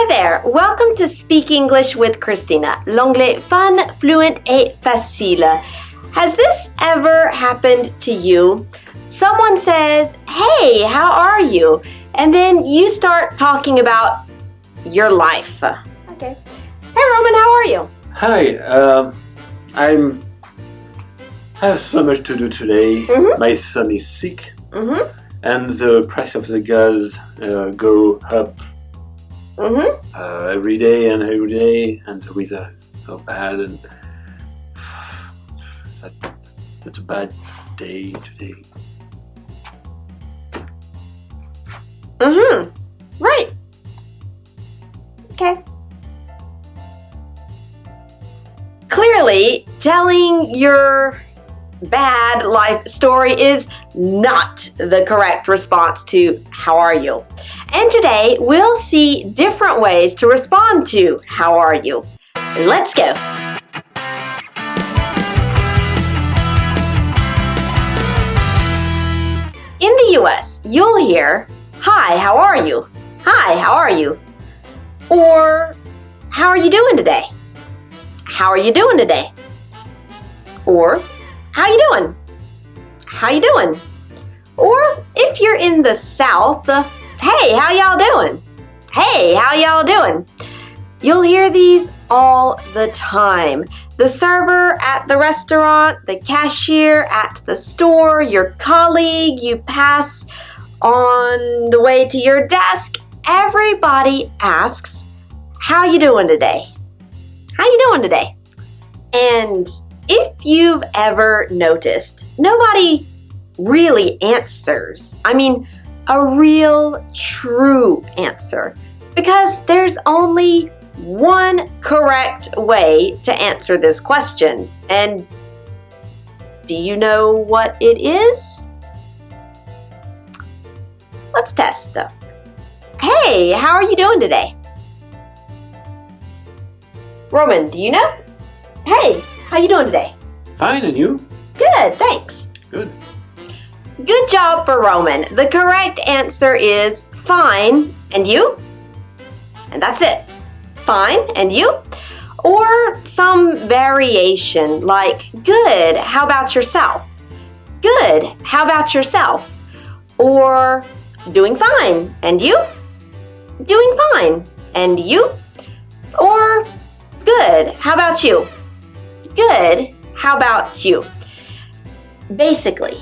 Hi there, welcome to Speak English with Christina, l'anglais fun, fluent et facile. Has this ever happened to you? Someone says, hey, how are you? And then you start talking about your life. Okay. Hey Roman, how are you? Hi, I have so much to do today. My son is sick, and the price of the gas go up every day, and the weather is so bad, and that's a bad day today. Right. Okay. Clearly, telling your bad life story is not the correct response to how are you. And today, we'll see different ways to respond to how are you. Let's go. In the US, you'll hear, hi, how are you? Hi, how are you? Or, how are you doing today? How are you doing today? Or, how you doing? How you doing? Or, if you're in the South, hey, how y'all doing? Hey, how y'all doing? You'll hear these all the time. The server at the restaurant, the cashier at the store, your colleague you pass on the way to your desk. Everybody asks, how you doing today? How you doing today? And if you've ever noticed, nobody really answers. I mean, a real, true answer. Because there's only one correct way to answer this question. And do you know what it is? Let's test. Hey, how are you doing today? Roman, do you know? Hey, how you doing today? Fine, and you? Good, thanks. Good. Good job for Roman. The correct answer is fine, and you? And that's it. Fine, and you? Or some variation like good, how about yourself? Good, how about yourself? Or doing fine, and you? Doing fine, and you? Or good, how about you? Good, how about you? Basically,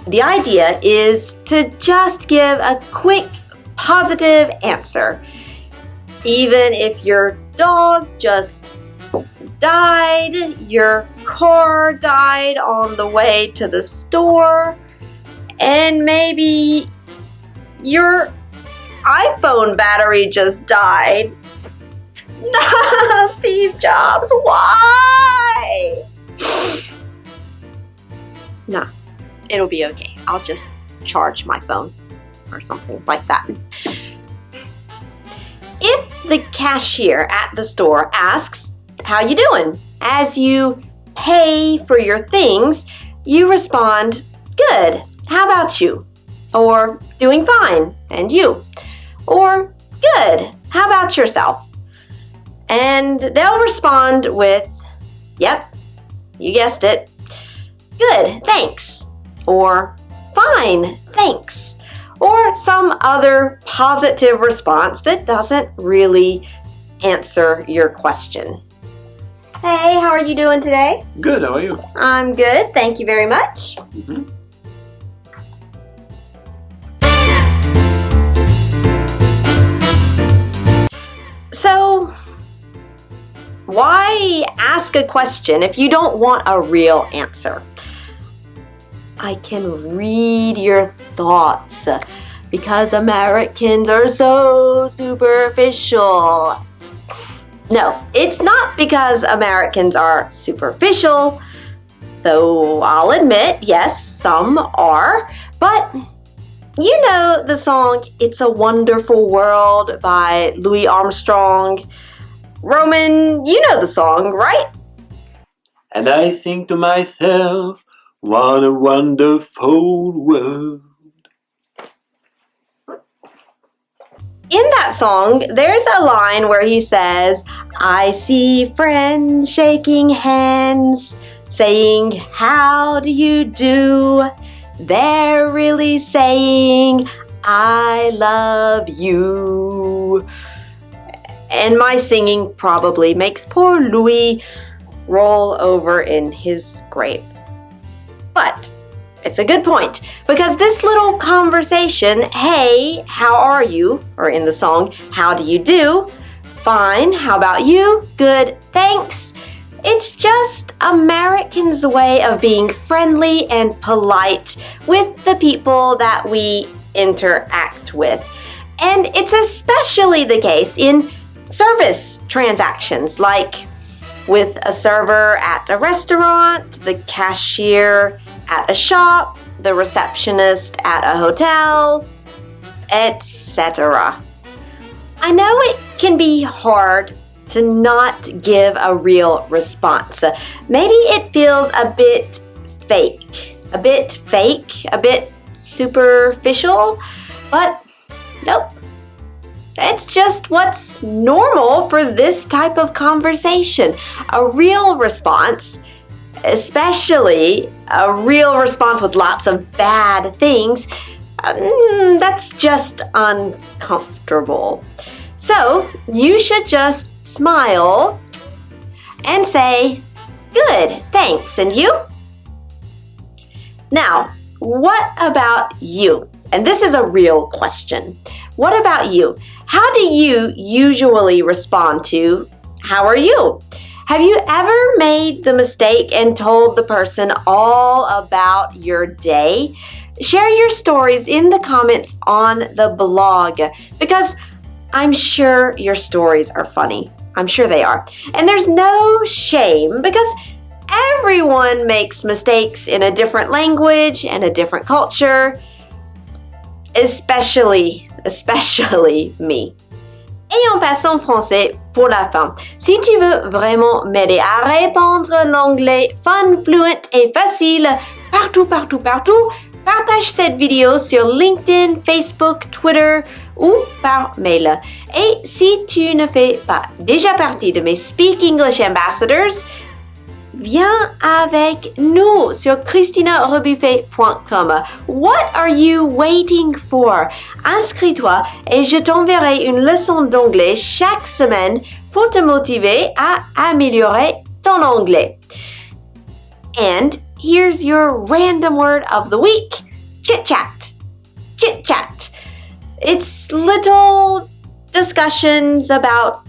the idea is to just give a quick, positive answer. Even if your dog just died, your car died on the way to the store, and maybe your iPhone battery just died. Steve Jobs, why? Nah, it'll be okay. I'll just charge my phone or something like that. If the cashier at the store asks, how you doing? As you pay for your things, you respond, good, how about you? Or doing fine, and you? Or good, how about yourself? And they'll respond with, yep, you guessed it, good, thanks, or fine, thanks, or some other positive response that doesn't really answer your question. Hey, how are you doing today? Good, how are you? I'm good, thank you very much. So, why ask a question if you don't want a real answer? I can read your thoughts because Americans are so superficial. No, it's not because Americans are superficial, though I'll admit, yes, some are, but you know the song It's a Wonderful World by Louis Armstrong. Roman, you know the song, right? And I think to myself, what a wonderful world. In that song, there's a line where he says, I see friends shaking hands, saying, how do you do? They're really saying, I love you. And my singing probably makes poor Louis roll over in his grave. But it's a good point, because this little conversation, hey, how are you? Or in the song, how do you do? Fine, how about you? Good, thanks. It's just Americans' way of being friendly and polite with the people that we interact with. And it's especially the case in service transactions, like with a server at a restaurant, the cashier at a shop, the receptionist at a hotel, etc. I know it can be hard to not give a real response. Maybe it feels a bit fake, a bit superficial, but nope. It's just what's normal for this type of conversation. A real response, especially a real response with lots of bad things, that's just uncomfortable. So you should just smile and say, good, thanks, and you? Now, what about you? And this is a real question. What about you? How do you usually respond to, how are you? Have you ever made the mistake and told the person all about your day? Share your stories in the comments on the blog, because I'm sure your stories are funny. I'm sure they are. And there's no shame, because everyone makes mistakes in a different language and a different culture, especially me. Et on passe en français pour la fin. Si tu veux vraiment m'aider à répondre l'anglais fun, fluent et facile partout, partage cette vidéo sur LinkedIn, Facebook, Twitter ou par mail. Et si tu ne fais pas déjà partie de mes Speak English Ambassadors, viens avec nous sur ChristinaRebuffet.com. What are you waiting for? Inscris-toi et je t'enverrai une leçon d'anglais chaque semaine pour te motiver à améliorer ton anglais. And here's your random word of the week. Chit-chat. Chit-chat. It's little discussions about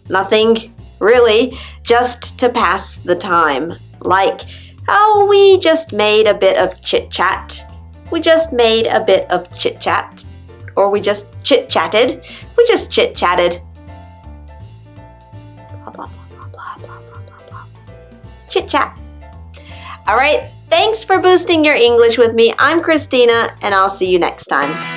nothing, really, just to pass the time. Like, oh, we just made a bit of chit-chat. We just made a bit of chit-chat. Or we just chit-chatted. We just chit-chatted. Blah, blah, blah, blah, blah, blah, blah, blah. Chit-chat. All right, thanks for boosting your English with me. I'm Christina, and I'll see you next time.